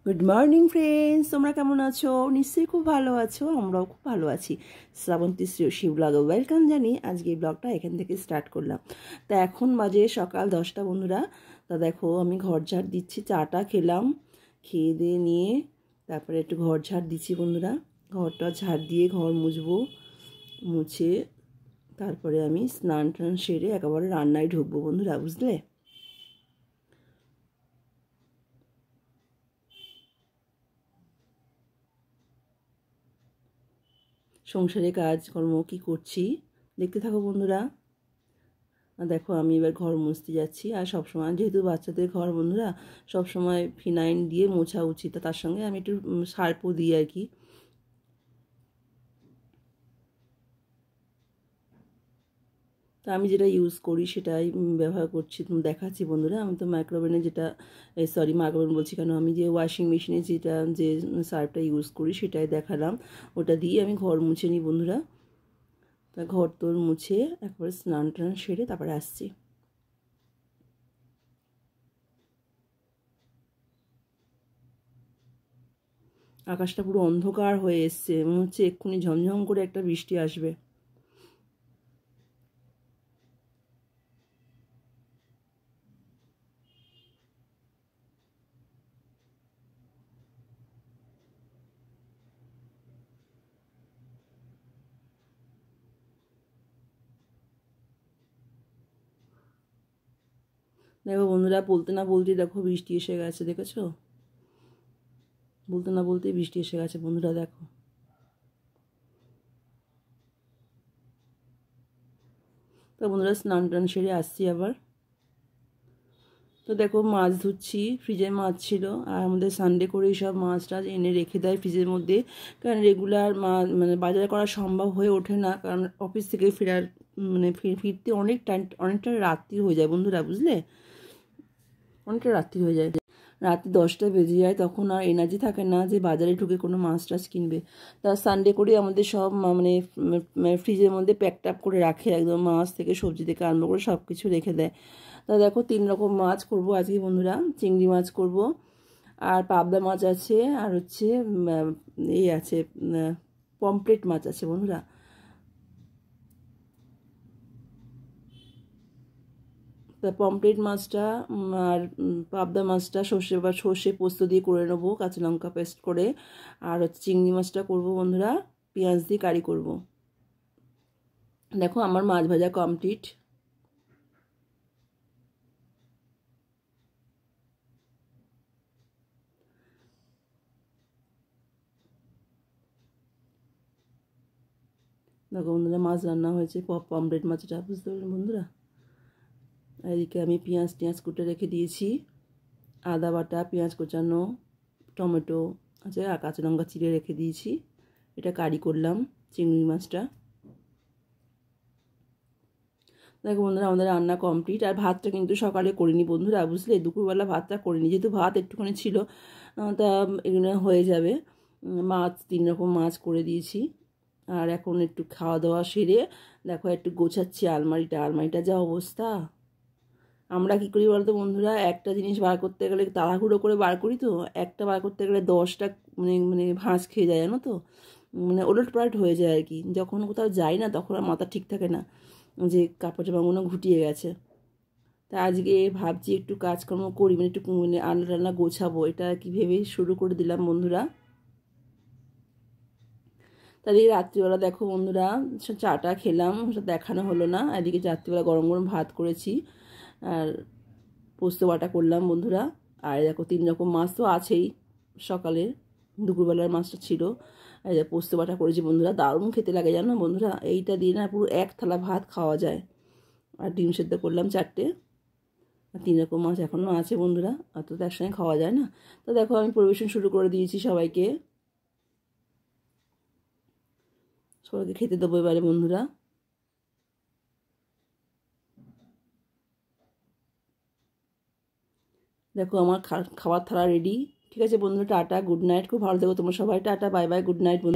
Good morning friends, তোমরা কেমন আছো? নিশ্চয়ই খুব ভালো আছো। আমরাও খুব ভালো আছি। শ্রাবন্তী শ্রেয়সী ব্লগে ওয়েলকাম জানি। আজকে এই ব্লগটা এখান থেকে স্টার্ট করলাম। তা এখন বাজে সকাল 10টা বন্ধুরা। তা দেখো আমি ঘর ঝাড় দিচ্ছি, চাটা খেলাম, খেয়ে দিয়ে নিয়ে তারপরে একটু ঘর ঝাড় দিচ্ছি বন্ধুরা। ঘরটা ঝাড় দিয়ে ঘর মুছবো, মুছে তারপরে আমি স্নান টান সেরে একেবারে রান্নায় ঢুকবো বন্ধুরা, বুঝলে? সংসারে কাজকর্ম কি করছি দেখতে থাকো বন্ধুরা। আর দেখো আমি এবার ঘর মুছতে যাচ্ছি। আর সবসময় যেহেতু বাচ্চাদের ঘর বন্ধুরা, সবসময় ফিনাইল দিয়ে মোছা উচিত, তার সঙ্গে আমি একটু সার্পও দিই আর কি। তা আমি যেটা ইউজ করি সেটাই ব্যবহার করছি, দেখাচ্ছি বন্ধুরা। আমি তো মাইক্রোওভেনে যেটা, মাইক্রোওভেন বলছি কেন, আমি যে ওয়াশিং মেশিনে যেটা যে সার্ফটা ইউজ করি সেটাই দেখালাম। ওটা দিয়ে আমি ঘর মুছে নিই বন্ধুরা। তা ঘর তোর মুছে একবার স্নান টান সেরে তারপরে আসছি। আকাশটা পুরো অন্ধকার হয়ে এসছে, মনে হচ্ছে এক্ষুনি ঝমঝম করে একটা বৃষ্টি আসবে। দেখো বন্ধুরা, বলতে না বলতে দেখো বৃষ্টি এসে গেছে, দেখেছো? বলতে না বলতেই বৃষ্টি এসে গেছে বন্ধুরা, দেখো। তো বন্ধুরা স্নান টান সেরে আসছি আবার। তো দেখো মাছ ধুচ্ছি, ফ্রিজে মাছ ছিল, আর আমাদের সানডে করে সব মাছ টাছ এনে রেখে দেয় ফ্রিজের মধ্যে। কারণ রেগুলার মাছ মানে বাজার করা সম্ভব হয়ে ওঠে না, কারণ অফিস থেকে ফেরার মানে ফিরতে অনেকটা রাত্রি হয়ে যায় বন্ধুরা, বুঝলে? অনেকটা রাত্রি হয়ে যায়, রাত 10টা বেজে যায়, তখন আর এনার্জি থাকে না যে বাজারে ঢুকে কোনো মাছ টাছ কিনবে। তা সানডে করে আমাদের সব মানে ফ্রিজের মধ্যে প্যাকড আপ করে রাখে একদম, মাছ থেকে সবজি থেকে আরম্ভ করে সব কিছু রেখে দেয়। তা দেখো 3 রকম মাছ করব আজকে বন্ধুরা। চিংড়ি মাছ করব, আর পাবদা মাছ আছে, আর হচ্ছে এই আছে পমপ্লেট মাছ আছে বন্ধুরা। তা পমপ্লেট মাছটা আর পাবদা মাছটা সর্ষে পোস্ত দিয়ে করে নেবো, কাঁচা লঙ্কা পেস্ট করে। আর হচ্ছে চিংড়ি মাছটা করব বন্ধুরা পেঁয়াজ দিয়ে কারি করব। দেখো আমার মাছ ভাজা কমপ্লিট। দেখো বন্ধুরা মাছ রান্না হয়েছে, পমপ্লেট মাছটা, বুঝতে পারলেন বন্ধুরা? এদিকে আমি পেঁয়াজ টিয়াজ কুটে রেখে দিয়েছি, আদা বাটা, পেঁয়াজ কোচানো, টমেটো আছে, আর কাঁচা লঙ্কা চিড়ে রেখে দিয়েছি। এটা কারি করলাম চিংড়ি মাছটা। দেখো বন্ধুরা আমাদের রান্না কমপ্লিট। আর ভাতটা কিন্তু সকালে করিনি বন্ধুরা, বুঝলে? দুপুরবেলা ভাতটা করিনি, যেহেতু ভাত একটুখানি ছিল, তা এগুলো হয়ে যাবে। মাছ 3 রকম মাছ করে দিয়েছি। আর এখন একটু খাওয়া দাওয়া সেরে দেখো একটু গোছাচ্ছি আলমারিটা যা অবস্থা। আমরা কী করি বলতো বন্ধুরা, একটা জিনিস বার করতে গেলে তাড়াহুড়ো করে বার করি, তো একটা বার করতে গেলে 10টা মানে মানে ভাঁজ খেয়ে যায়, জানো তো? মানে ওলটপালট হয়ে যায় আর কি। যখন কোথাও যাই না তখন আর মাথা ঠিক থাকে না যে কাপড় জামাগুলো ঘুটিয়ে গেছে। তা আজকে ভাবছি একটু কাজকর্ম করি, মানে একটু মানে আলনা টালনা গোছাবো, এটা আর কি ভেবে শুরু করে দিলাম বন্ধুরা। তাহলে রাত্রিবেলা দেখো বন্ধুরা চাটা খেলাম, সেটা দেখানো হলো না। এদিকে রাত্রিবেলা গরম গরম ভাত করেছি, আর পোস্ত বাটা করলাম বন্ধুরা। আর দেখো 3 রকম মাছ তো আছেই, সকালের দুপুরবেলার মাছটা ছিল। আর পোস্ত বাটা করেছি বন্ধুরা, দারুণ খেতে লাগে জানো বন্ধুরা। এইটা দিয়ে না পুরো 1 থালা ভাত খাওয়া যায়। আর ডিম সেদ্ধ করলাম 4টে। আর 3 রকম মাছ এখনও আছে বন্ধুরা, অত তো একসঙ্গে খাওয়া যায় না। তো দেখো আমি পরিবেশন শুরু করে দিয়েছি, সবাইকে সবাইকে খেতে দেবো এবারে বন্ধুরা। দেখো আমার খাওয়ার থালা রেডি। ঠিক আছে বন্ধুরা, টাটা, গুড নাইট, খুব ভালো থেকো তোমরা সবাই, tata, bye bye, good night বন্ধু।